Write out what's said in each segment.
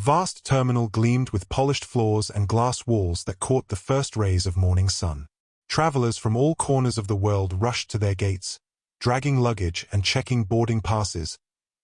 vast terminal gleamed with polished floors and glass walls that caught the first rays of morning sun. Travelers from all corners of the world rushed to their gates, dragging luggage and checking boarding passes,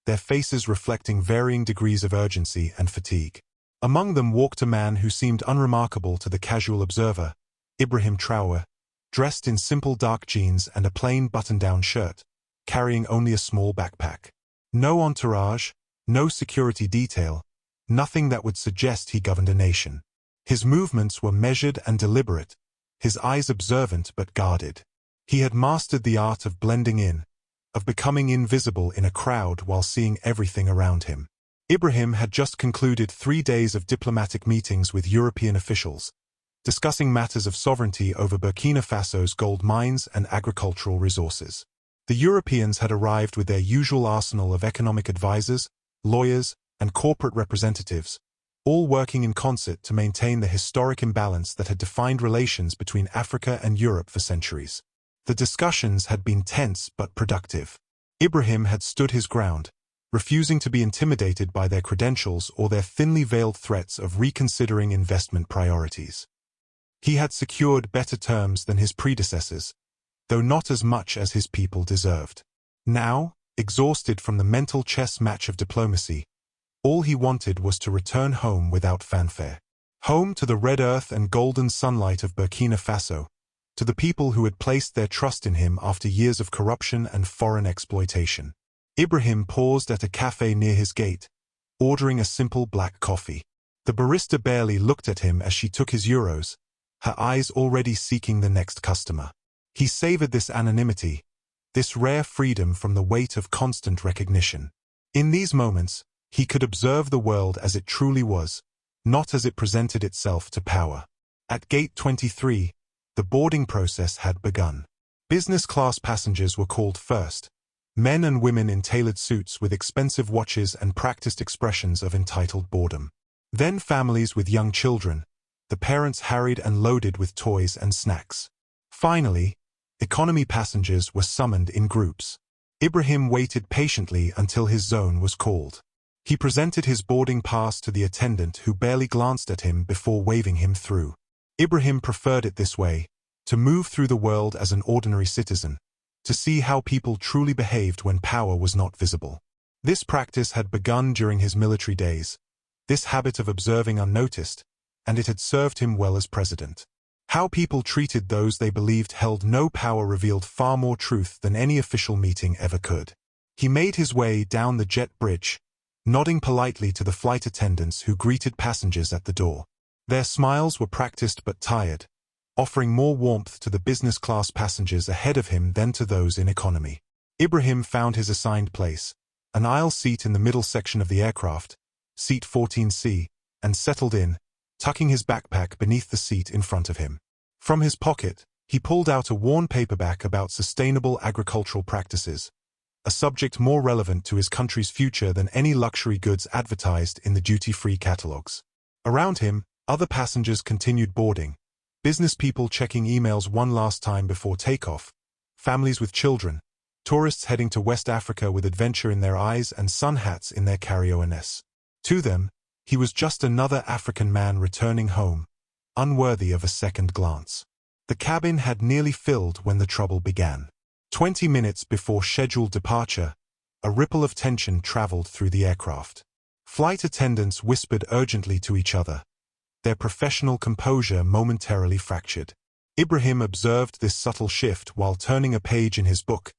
their faces reflecting varying degrees of urgency and fatigue. Among them walked a man who seemed unremarkable to the casual observer, Ibrahim Traore, dressed in simple dark jeans and a plain button-down shirt, carrying only a small backpack. No entourage, no security detail, nothing that would suggest he governed a nation. His movements were measured and deliberate, his eyes observant but guarded. He had mastered the art of blending in, of becoming invisible in a crowd while seeing everything around him. Ibrahim had just concluded 3 days of diplomatic meetings with European officials, discussing matters of sovereignty over Burkina Faso's gold mines and agricultural resources. The Europeans had arrived with their usual arsenal of economic advisors, lawyers, and corporate representatives, all working in concert to maintain the historic imbalance that had defined relations between Africa and Europe for centuries. The discussions had been tense but productive. Ibrahim had stood his ground, refusing to be intimidated by their credentials or their thinly veiled threats of reconsidering investment priorities. He had secured better terms than his predecessors, though not as much as his people deserved. Now, exhausted from the mental chess match of diplomacy, all he wanted was to return home without fanfare. Home to the red earth and golden sunlight of Burkina Faso, to the people who had placed their trust in him after years of corruption and foreign exploitation. Ibrahim paused at a cafe near his gate, ordering a simple black coffee. The barista barely looked at him as she took his euros, her eyes already seeking the next customer. He savored this anonymity, this rare freedom from the weight of constant recognition. In these moments, he could observe the world as it truly was, not as it presented itself to power. At Gate 23, the boarding process had begun. Business-class passengers were called first, men and women in tailored suits with expensive watches and practiced expressions of entitled boredom. Then families with young children, the parents harried and loaded with toys and snacks. Finally, economy passengers were summoned in groups. Ibrahim waited patiently until his zone was called. He presented his boarding pass to the attendant who barely glanced at him before waving him through. Ibrahim preferred it this way, to move through the world as an ordinary citizen, to see how people truly behaved when power was not visible. This practice had begun during his military days, this habit of observing unnoticed, and it had served him well as president. How people treated those they believed held no power revealed far more truth than any official meeting ever could. He made his way down the jet bridge, nodding politely to the flight attendants who greeted passengers at the door. Their smiles were practiced but tired, offering more warmth to the business-class passengers ahead of him than to those in economy. Ibrahim found his assigned place, an aisle seat in the middle section of the aircraft, seat 14C, and settled in, tucking his backpack beneath the seat in front of him. From his pocket, he pulled out a worn paperback about sustainable agricultural practices, a subject more relevant to his country's future than any luxury goods advertised in the duty-free catalogs. Around him, other passengers continued boarding, business people checking emails one last time before takeoff, families with children, tourists heading to West Africa with adventure in their eyes and sun hats in their carry-ons. To them, he was just another African man returning home, unworthy of a second glance. The cabin had nearly filled when the trouble began. 20 minutes before scheduled departure, a ripple of tension traveled through the aircraft. Flight attendants whispered urgently to each other, their professional composure momentarily fractured. Ibrahim observed this subtle shift while turning a page in his book,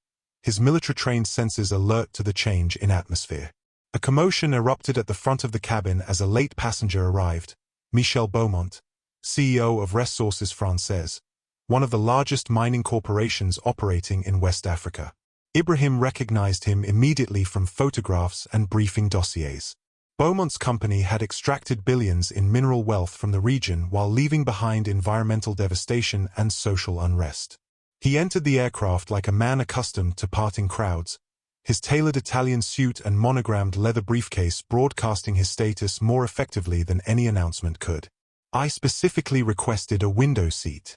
his military-trained senses alert to the change in atmosphere. A commotion erupted at the front of the cabin as a late passenger arrived, Michel Beaumont, CEO of Ressources Françaises, one of the largest mining corporations operating in West Africa. Ibrahim recognized him immediately from photographs and briefing dossiers. Beaumont's company had extracted billions in mineral wealth from the region while leaving behind environmental devastation and social unrest. He entered the aircraft like a man accustomed to parting crowds, his tailored Italian suit and monogrammed leather briefcase broadcasting his status more effectively than any announcement could. "I specifically requested a window seat."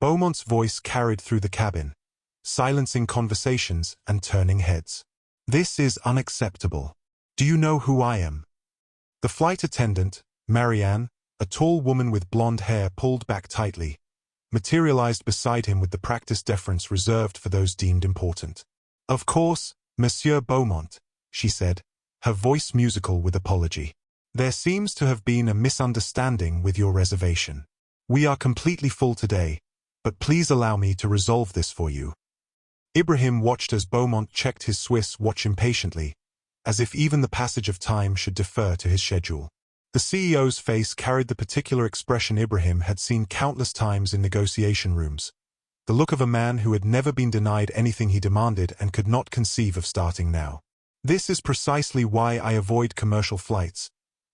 Beaumont's voice carried through the cabin, silencing conversations and turning heads. "This is unacceptable. Do you know who I am?" The flight attendant, Marianne, a tall woman with blonde hair pulled back tightly, materialized beside him with the practiced deference reserved for those deemed important. "Of course, Monsieur Beaumont," she said, her voice musical with apology. "There seems to have been a misunderstanding with your reservation. We are completely full today, but please allow me to resolve this for you." Ibrahim watched as Beaumont checked his Swiss watch impatiently, as if even the passage of time should defer to his schedule. The CEO's face carried the particular expression Ibrahim had seen countless times in negotiation rooms, the look of a man who had never been denied anything he demanded and could not conceive of starting now. "This is precisely why I avoid commercial flights,"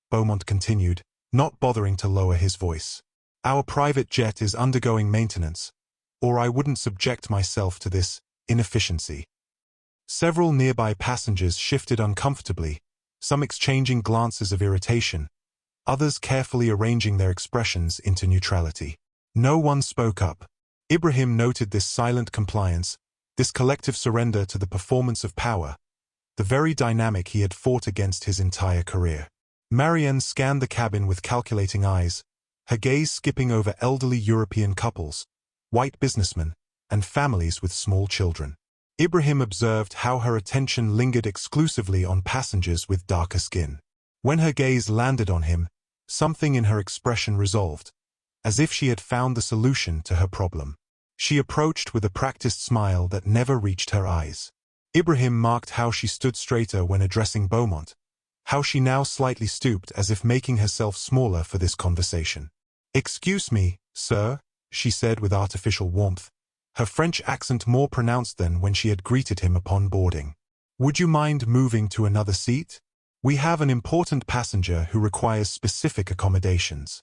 Beaumont continued, not bothering to lower his voice. "Our private jet is undergoing maintenance, or I wouldn't subject myself to this inefficiency." Several nearby passengers shifted uncomfortably, some exchanging glances of irritation, others carefully arranging their expressions into neutrality. No one spoke up. Ibrahim noted this silent compliance, this collective surrender to the performance of power, the very dynamic he had fought against his entire career. Marianne scanned the cabin with calculating eyes, her gaze skipping over elderly European couples, white businessmen, and families with small children. Ibrahim observed how her attention lingered exclusively on passengers with darker skin. When her gaze landed on him, something in her expression resolved, as if she had found the solution to her problem. She approached with a practiced smile that never reached her eyes. Ibrahim marked how she stood straighter when addressing Beaumont, how she now slightly stooped as if making herself smaller for this conversation. "Excuse me, sir," she said with artificial warmth, her French accent more pronounced than when she had greeted him upon boarding. "Would you mind moving to another seat? We have an important passenger who requires specific accommodations."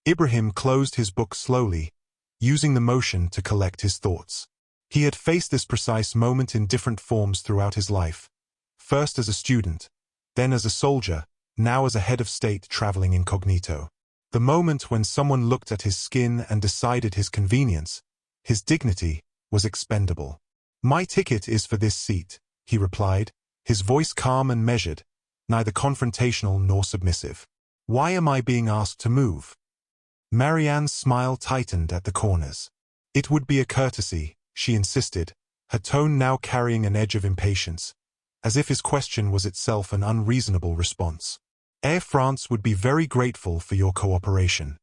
Ibrahim closed his book slowly, using the motion to collect his thoughts. He had faced this precise moment in different forms throughout his life, first as a student, then as a soldier, now as a head of state traveling incognito. The moment when someone looked at his skin and decided his convenience, his dignity, was expendable. "My ticket is for this seat," he replied, his voice calm and measured, neither confrontational nor submissive. "Why am I being asked to move?" Marianne's smile tightened at the corners. "It would be a courtesy," she insisted, her tone now carrying an edge of impatience, as if his question was itself an unreasonable response. "Air France would be very grateful for your cooperation."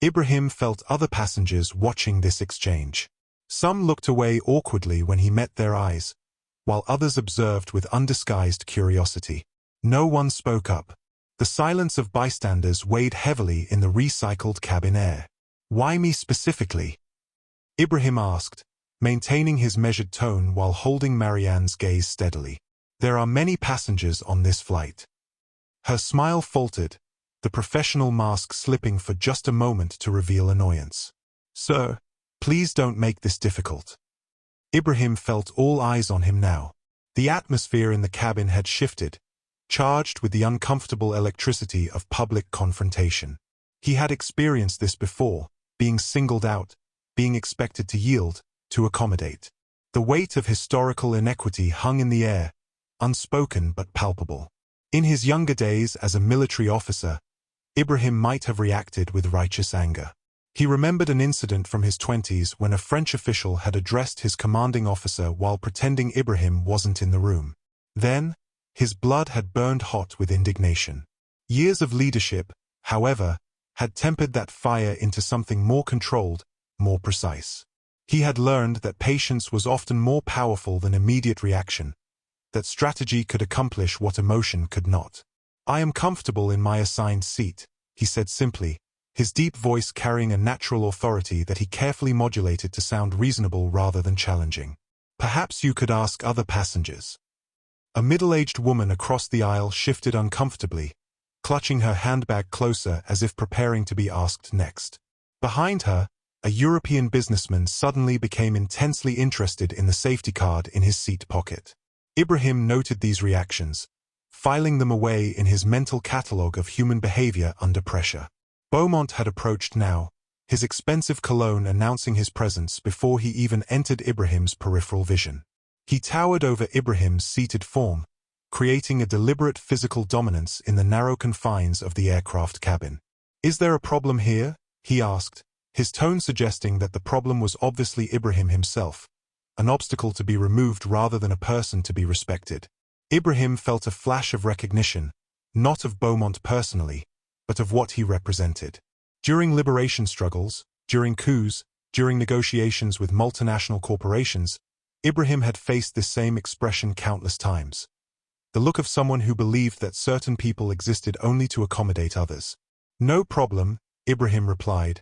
Ibrahim felt other passengers watching this exchange. Some looked away awkwardly when he met their eyes, while others observed with undisguised curiosity. No one spoke up. The silence of bystanders weighed heavily in the recycled cabin air. "Why me specifically?" Ibrahim asked, maintaining his measured tone while holding Marianne's gaze steadily. "There are many passengers on this flight." Her smile faltered, the professional mask slipping for just a moment to reveal annoyance. "Sir, please don't make this difficult." Ibrahim felt all eyes on him now. The atmosphere in the cabin had shifted, charged with the uncomfortable electricity of public confrontation. He had experienced this before, being singled out, being expected to yield, to accommodate. The weight of historical inequity hung in the air, unspoken but palpable. In his younger days as a military officer, Ibrahim might have reacted with righteous anger. He remembered an incident from his 20s when a French official had addressed his commanding officer while pretending Ibrahim wasn't in the room. Then, his blood had burned hot with indignation. Years of leadership, however, had tempered that fire into something more controlled, more precise. He had learned that patience was often more powerful than immediate reaction, that strategy could accomplish what emotion could not. "I am comfortable in my assigned seat," he said simply, his deep voice carrying a natural authority that he carefully modulated to sound reasonable rather than challenging. "Perhaps you could ask other passengers." A middle-aged woman across the aisle shifted uncomfortably, clutching her handbag closer as if preparing to be asked next. Behind her, a European businessman suddenly became intensely interested in the safety card in his seat pocket. Ibrahim noted these reactions, filing them away in his mental catalogue of human behavior under pressure. Beaumont had approached now, his expensive cologne announcing his presence before he even entered Ibrahim's peripheral vision. He towered over Ibrahim's seated form, creating a deliberate physical dominance in the narrow confines of the aircraft cabin. "Is there a problem here?" he asked, his tone suggesting that the problem was obviously Ibrahim himself, an obstacle to be removed rather than a person to be respected. Ibrahim felt a flash of recognition, not of Beaumont personally, but of what he represented. During liberation struggles, during coups, during negotiations with multinational corporations, Ibrahim had faced this same expression countless times. The look of someone who believed that certain people existed only to accommodate others. "No problem," Ibrahim replied,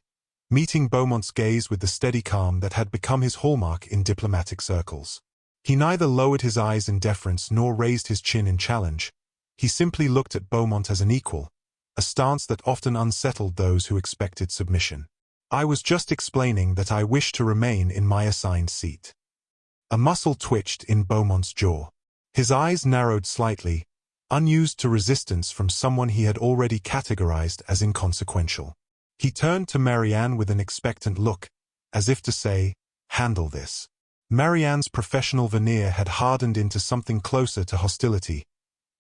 meeting Beaumont's gaze with the steady calm that had become his hallmark in diplomatic circles. He neither lowered his eyes in deference nor raised his chin in challenge. He simply looked at Beaumont as an equal, a stance that often unsettled those who expected submission. "I was just explaining that I wish to remain in my assigned seat." A muscle twitched in Beaumont's jaw. His eyes narrowed slightly, unused to resistance from someone he had already categorized as inconsequential. He turned to Marianne with an expectant look, as if to say, "Handle this." Marianne's professional veneer had hardened into something closer to hostility,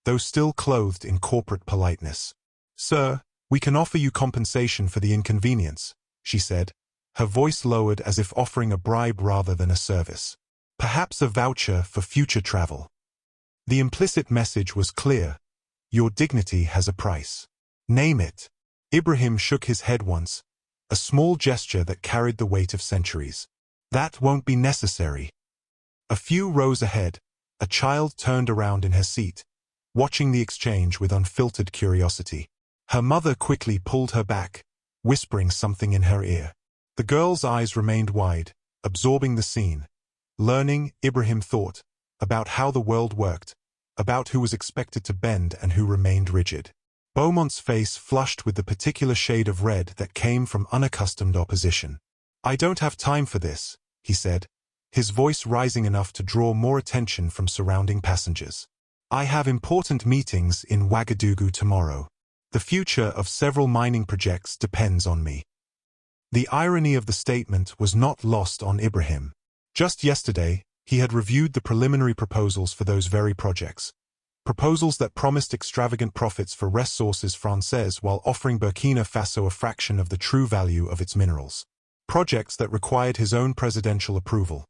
though still clothed in corporate politeness. "Sir, we can offer you compensation for the inconvenience," she said, her voice lowered as if offering a bribe rather than a service. "Perhaps a voucher for future travel." The implicit message was clear. Your dignity has a price. Name it. Ibrahim shook his head once, a small gesture that carried the weight of centuries. "That won't be necessary." A few rows ahead, a child turned around in her seat, watching the exchange with unfiltered curiosity. Her mother quickly pulled her back, whispering something in her ear. The girl's eyes remained wide, absorbing the scene. Learning, Ibrahim thought, about how the world worked, about who was expected to bend and who remained rigid. Beaumont's face flushed with the particular shade of red that came from unaccustomed opposition. "I don't have time for this," he said, his voice rising enough to draw more attention from surrounding passengers. "I have important meetings in Ouagadougou tomorrow. The future of several mining projects depends on me." The irony of the statement was not lost on Ibrahim. Just yesterday, he had reviewed the preliminary proposals for those very projects. Proposals that promised extravagant profits for ressources françaises while offering Burkina Faso a fraction of the true value of its minerals. Projects that required his own presidential approval.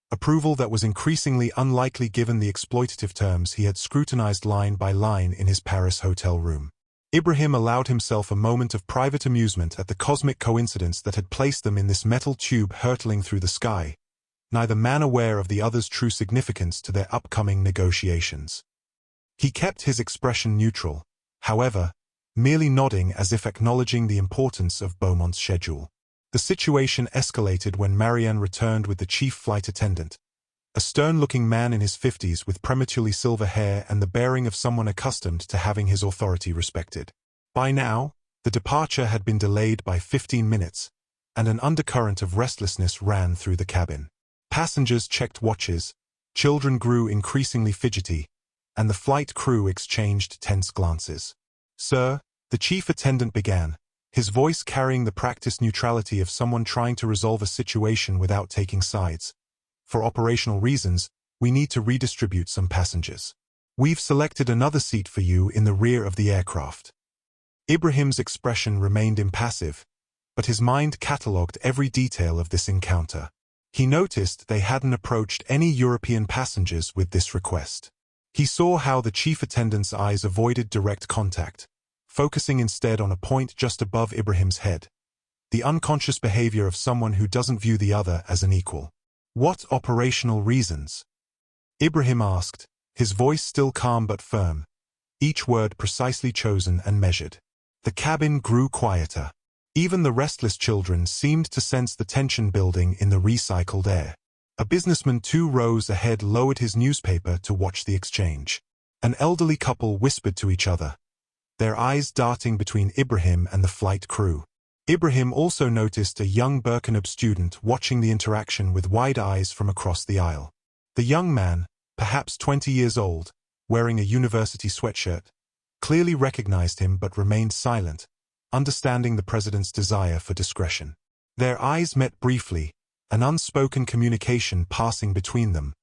Approval that was increasingly unlikely given the exploitative terms he had scrutinized line by line in his Paris hotel room. Ibrahim allowed himself a moment of private amusement at the cosmic coincidence that had placed them in this metal tube hurtling through the sky, neither man aware of the other's true significance to their upcoming negotiations. He kept his expression neutral, however, merely nodding as if acknowledging the importance of Beaumont's schedule. The situation escalated when Marianne returned with the chief flight attendant, a stern-looking man in his 50s with prematurely silver hair and the bearing of someone accustomed to having his authority respected. By now, the departure had been delayed by 15 minutes, and an undercurrent of restlessness ran through the cabin. Passengers checked watches, children grew increasingly fidgety, and the flight crew exchanged tense glances. "Sir," the chief attendant began, his voice carrying the practiced neutrality of someone trying to resolve a situation without taking sides. "For operational reasons, we need to redistribute some passengers. We've selected another seat for you in the rear of the aircraft." Ibrahim's expression remained impassive, but his mind catalogued every detail of this encounter. He noticed they hadn't approached any European passengers with this request. He saw how the chief attendant's eyes avoided direct contact, focusing instead on a point just above Ibrahim's head, the unconscious behavior of someone who doesn't view the other as an equal. "What operational reasons?" Ibrahim asked, his voice still calm but firm, each word precisely chosen and measured. The cabin grew quieter. Even the restless children seemed to sense the tension building in the recycled air. A businessman 2 rows ahead lowered his newspaper to watch the exchange. An elderly couple whispered to each other, their eyes darting between Ibrahim and the flight crew. Ibrahim also noticed a young Burkina student watching the interaction with wide eyes from across the aisle. The young man, perhaps 20 years old, wearing a university sweatshirt, clearly recognized him but remained silent, understanding the president's desire for discretion. Their eyes met briefly, an unspoken communication passing between them.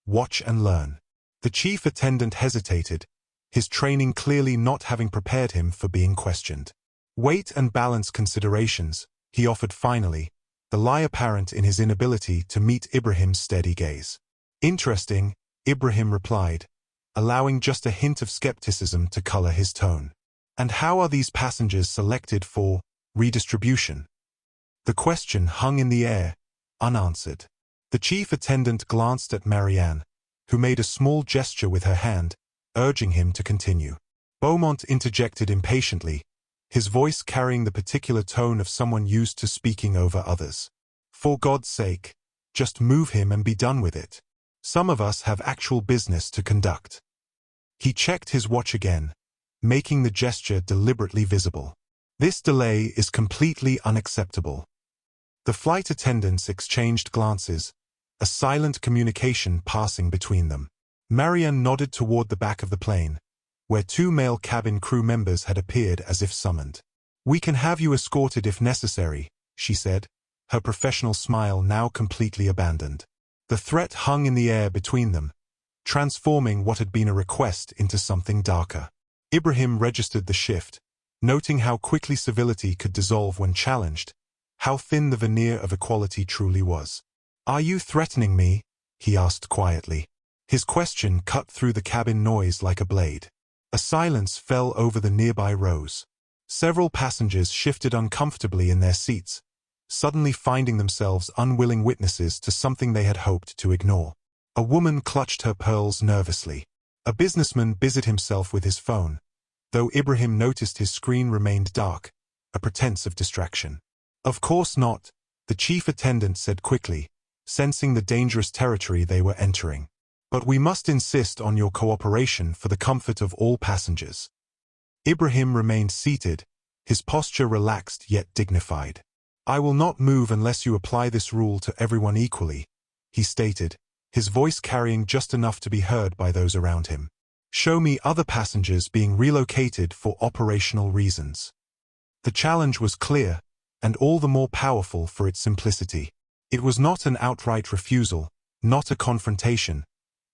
Watch and learn. The chief attendant hesitated, his training clearly not having prepared him for being questioned. Weight and balance considerations, he offered finally, the lie apparent in his inability to meet Ibrahim's steady gaze. Interesting, Ibrahim replied, allowing just a hint of skepticism to color his tone. And how are these passengers selected for redistribution? The question hung in the air, unanswered. The chief attendant glanced at Marianne, who made a small gesture with her hand, urging him to continue. Beaumont interjected impatiently, his voice carrying the particular tone of someone used to speaking over others. For God's sake, just move him and be done with it. Some of us have actual business to conduct. He checked his watch again, making the gesture deliberately visible. This delay is completely unacceptable. The flight attendants exchanged glances, a silent communication passing between them. Marianne nodded toward the back of the plane, where two male cabin crew members had appeared as if summoned. "We can have you escorted if necessary," she said, her professional smile now completely abandoned. The threat hung in the air between them, transforming what had been a request into something darker. Ibrahim registered the shift, noting how quickly civility could dissolve when challenged, how thin the veneer of equality truly was. "Are you threatening me?" he asked quietly. His question cut through the cabin noise like a blade. A silence fell over the nearby rows. Several passengers shifted uncomfortably in their seats, suddenly finding themselves unwilling witnesses to something they had hoped to ignore. A woman clutched her pearls nervously. A businessman busied himself with his phone, though Ibrahim noticed his screen remained dark, a pretense of distraction. "Of course not," the chief attendant said quickly, sensing the dangerous territory they were entering. "But we must insist on your cooperation for the comfort of all passengers." Ibrahim remained seated, his posture relaxed yet dignified. "I will not move unless you apply this rule to everyone equally," he stated, his voice carrying just enough to be heard by those around him. "Show me other passengers being relocated for operational reasons." The challenge was clear, and all the more powerful for its simplicity. It was not an outright refusal, not a confrontation,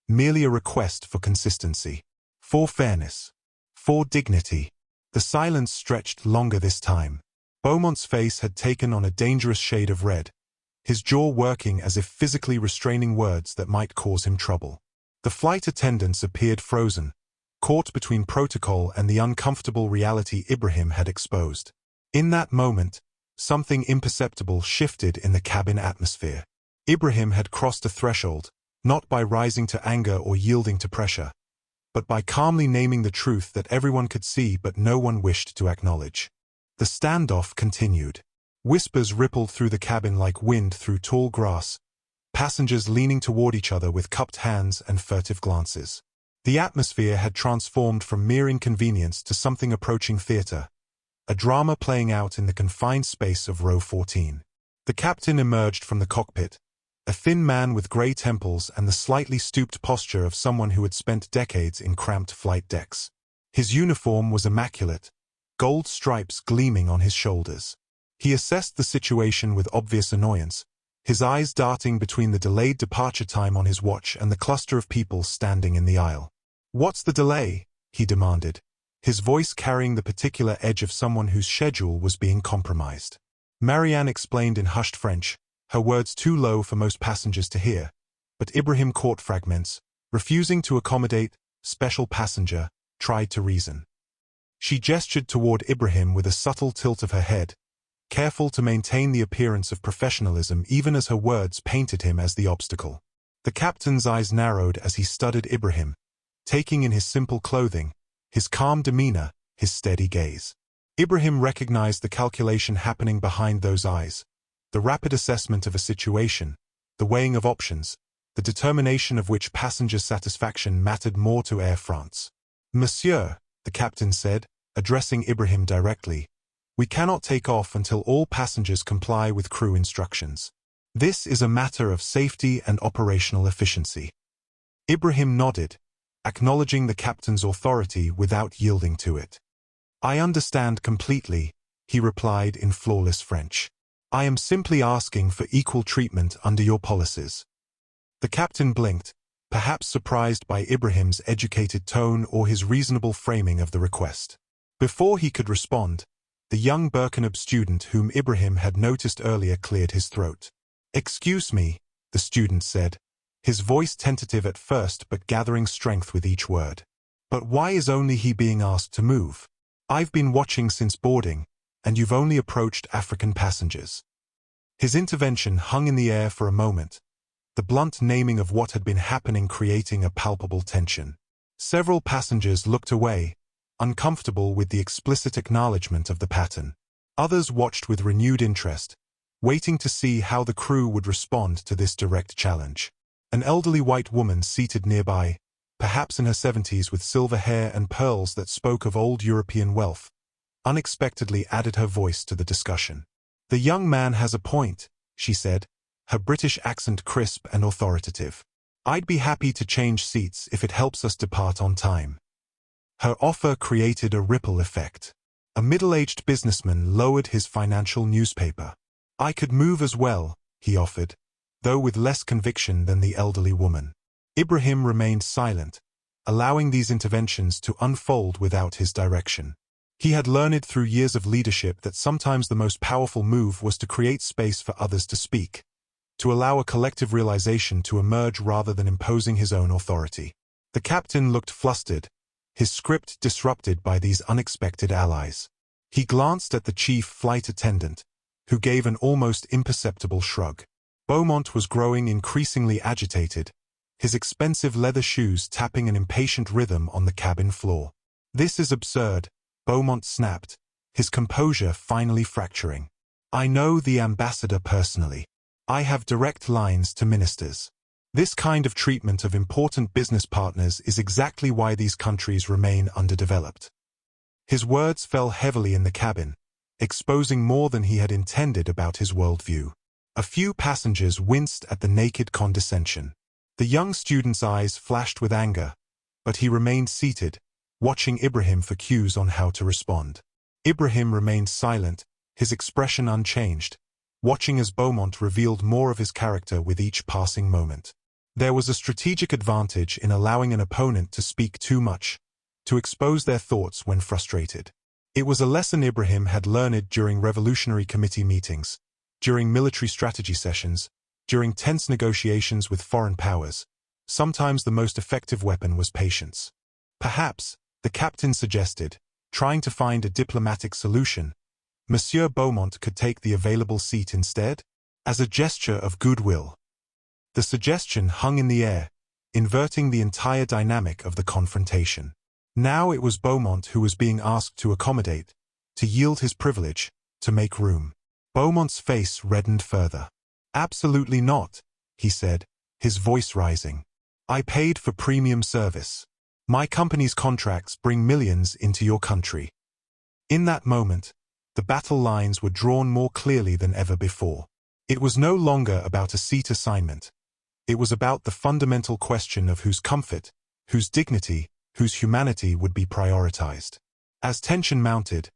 merely a request for consistency, for fairness, for dignity. The silence stretched longer this time. Beaumont's face had taken on a dangerous shade of red, his jaw working as if physically restraining words that might cause him trouble. The flight attendants appeared frozen, caught between protocol and the uncomfortable reality Ibrahim had exposed. In that moment, something imperceptible shifted in the cabin atmosphere. Ibrahim had crossed a threshold, not by rising to anger or yielding to pressure, but by calmly naming the truth that everyone could see but no one wished to acknowledge. The standoff continued. Whispers rippled through the cabin like wind through tall grass, passengers leaning toward each other with cupped hands and furtive glances. The atmosphere had transformed from mere inconvenience to something approaching theater, a drama playing out in the confined space of row 14. The captain emerged from the cockpit, a thin man with gray temples and the slightly stooped posture of someone who had spent decades in cramped flight decks. His uniform was immaculate, gold stripes gleaming on his shoulders. He assessed the situation with obvious annoyance, his eyes darting between the delayed departure time on his watch and the cluster of people standing in the aisle. "What's the delay?" he demanded, his voice carrying the particular edge of someone whose schedule was being compromised. Marianne explained in hushed French, her words too low for most passengers to hear, but Ibrahim caught fragments, refusing to accommodate, special passenger, tried to reason. She gestured toward Ibrahim with a subtle tilt of her head, careful to maintain the appearance of professionalism even as her words painted him as the obstacle. The captain's eyes narrowed as he studied Ibrahim, taking in his simple clothing, his calm demeanor, his steady gaze. Ibrahim recognized the calculation happening behind those eyes, the rapid assessment of a situation, the weighing of options, the determination of which passenger satisfaction mattered more to Air France. "Monsieur," the captain said, addressing Ibrahim directly, "we cannot take off until all passengers comply with crew instructions. This is a matter of safety and operational efficiency." Ibrahim nodded, acknowledging the captain's authority without yielding to it. "I understand completely," he replied in flawless French. "I am simply asking for equal treatment under your policies." The captain blinked, perhaps surprised by Ibrahim's educated tone or his reasonable framing of the request. Before he could respond, the young Burkina student whom Ibrahim had noticed earlier cleared his throat. "Excuse me," the student said, his voice tentative at first but gathering strength with each word. "But why is only he being asked to move? I've been watching since boarding, and you've only approached African passengers." His intervention hung in the air for a moment, the blunt naming of what had been happening creating a palpable tension. Several passengers looked away, uncomfortable with the explicit acknowledgement of the pattern. Others watched with renewed interest, waiting to see how the crew would respond to this direct challenge. An elderly white woman seated nearby, perhaps in her 70s with silver hair and pearls that spoke of old European wealth, unexpectedly added her voice to the discussion. "The young man has a point," she said, her British accent crisp and authoritative. "I'd be happy to change seats if it helps us depart on time." Her offer created a ripple effect. A middle-aged businessman lowered his financial newspaper. "I could move as well," he offered, though with less conviction than the elderly woman. Ibrahim remained silent, allowing these interventions to unfold without his direction. He had learned through years of leadership that sometimes the most powerful move was to create space for others to speak, to allow a collective realization to emerge rather than imposing his own authority. The captain looked flustered, his script disrupted by these unexpected allies. He glanced at the chief flight attendant, who gave an almost imperceptible shrug. Beaumont was growing increasingly agitated, his expensive leather shoes tapping an impatient rhythm on the cabin floor. "This is absurd," Beaumont snapped, his composure finally fracturing. "I know the ambassador personally. I have direct lines to ministers. This kind of treatment of important business partners is exactly why these countries remain underdeveloped." His words fell heavily in the cabin, exposing more than he had intended about his worldview. A few passengers winced at the naked condescension. The young student's eyes flashed with anger, but he remained seated, watching Ibrahim for cues on how to respond. Ibrahim remained silent, his expression unchanged, watching as Beaumont revealed more of his character with each passing moment. There was a strategic advantage in allowing an opponent to speak too much, to expose their thoughts when frustrated. It was a lesson Ibrahim had learned during Revolutionary Committee meetings, during military strategy sessions, during tense negotiations with foreign powers. Sometimes the most effective weapon was patience. "Perhaps," the captain suggested, trying to find a diplomatic solution, "Monsieur Beaumont could take the available seat instead, as a gesture of goodwill." The suggestion hung in the air, inverting the entire dynamic of the confrontation. Now it was Beaumont who was being asked to accommodate, to yield his privilege, to make room. Beaumont's face reddened further. "Absolutely not," he said, his voice rising. "I paid for premium service. My company's contracts bring millions into your country." In that moment, the battle lines were drawn more clearly than ever before. It was no longer about a seat assignment. It was about the fundamental question of whose comfort, whose dignity, whose humanity would be prioritized. As tension mounted,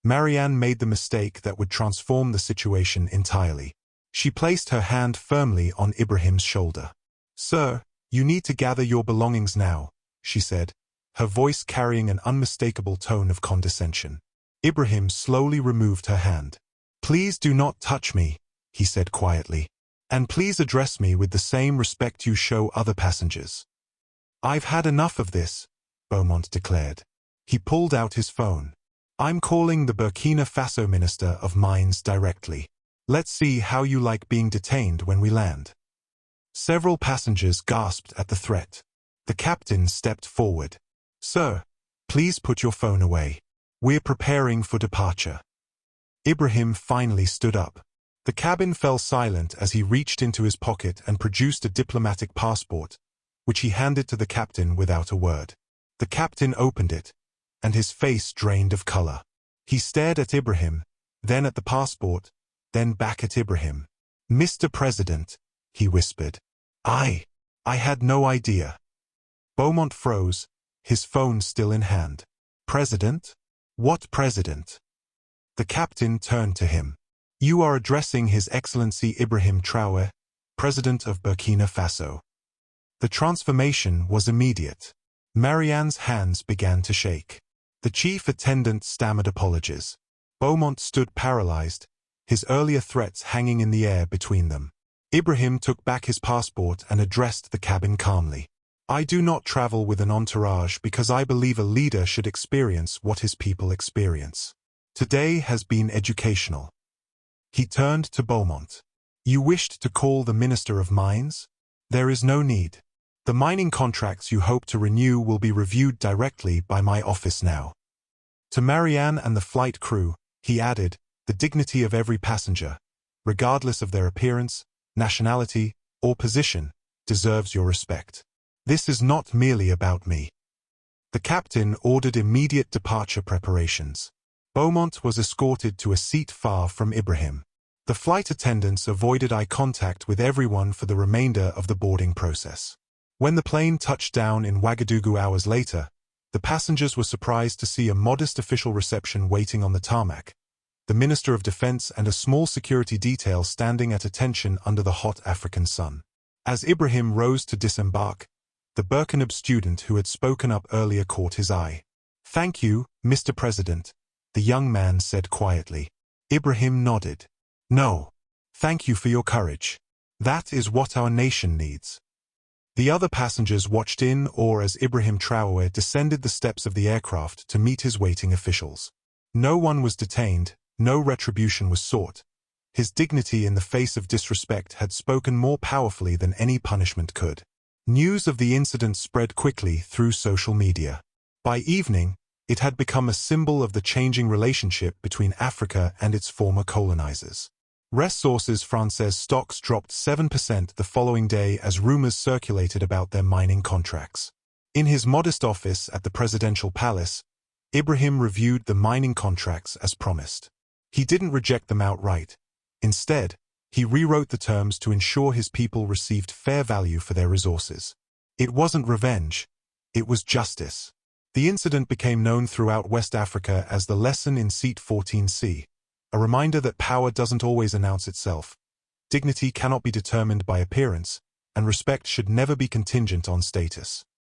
Marianne made the mistake that would transform the situation entirely. She placed her hand firmly on Ibrahim's shoulder. "Sir, you need to gather your belongings now," she said, her voice carrying an unmistakable tone of condescension. Ibrahim slowly removed her hand. "Please do not touch me," he said quietly. "And please address me with the same respect you show other passengers." "I've had enough of this," Beaumont declared. He pulled out his phone. "I'm calling the Burkina Faso Minister of Mines directly. Let's see how you like being detained when we land." Several passengers gasped at the threat. The captain stepped forward. "Sir, please put your phone away. We're preparing for departure." Ibrahim finally stood up. The cabin fell silent as he reached into his pocket and produced a diplomatic passport, which he handed to the captain without a word. The captain opened it, and his face drained of color. He stared at Ibrahim, then at the passport, then back at Ibrahim. "Mr. President," he whispered. I had no idea." Beaumont froze, his phone still in hand. "President? What president?" The captain turned to him. "You are addressing His Excellency Ibrahim Traore, President of Burkina Faso." The transformation was immediate. Marianne's hands began to shake. The chief attendant stammered apologies. Beaumont stood paralyzed, his earlier threats hanging in the air between them. Ibrahim took back his passport and addressed the cabin calmly. I do not travel with an entourage because I believe a leader should experience what his people experience. Today has been educational. He turned to Beaumont. You wished to call the Minister of Mines? There is no need. The mining contracts you hope to renew will be reviewed directly by my office now. To Marianne and the flight crew, he added, the dignity of every passenger, regardless of their appearance, nationality, or position, deserves your respect. This is not merely about me. The captain ordered immediate departure preparations. Beaumont was escorted to a seat far from Ibrahim. The flight attendants avoided eye contact with everyone for the remainder of the boarding process. When the plane touched down in Ouagadougou hours later, the passengers were surprised to see a modest official reception waiting on the tarmac, the Minister of Defense and a small security detail standing at attention under the hot African sun. As Ibrahim rose to disembark, the Burkina student who had spoken up earlier caught his eye. Thank you, Mr. President, the young man said quietly. Ibrahim nodded. No. Thank you for your courage. That is what our nation needs. The other passengers watched in awe as Ibrahim Traore descended the steps of the aircraft to meet his waiting officials. No one was detained, no retribution was sought. His dignity in the face of disrespect had spoken more powerfully than any punishment could. News of the incident spread quickly through social media. By evening, it had become a symbol of the changing relationship between Africa and its former colonizers. Ressources Françaises stocks dropped 7% the following day as rumors circulated about their mining contracts. In his modest office at the presidential palace, Ibrahim reviewed the mining contracts as promised. He didn't reject them outright. Instead, he rewrote the terms to ensure his people received fair value for their resources. It wasn't revenge, it was justice. The incident became known throughout West Africa as the lesson in Seat 14C. A reminder that power doesn't always announce itself, dignity cannot be determined by appearance, and respect should never be contingent on status.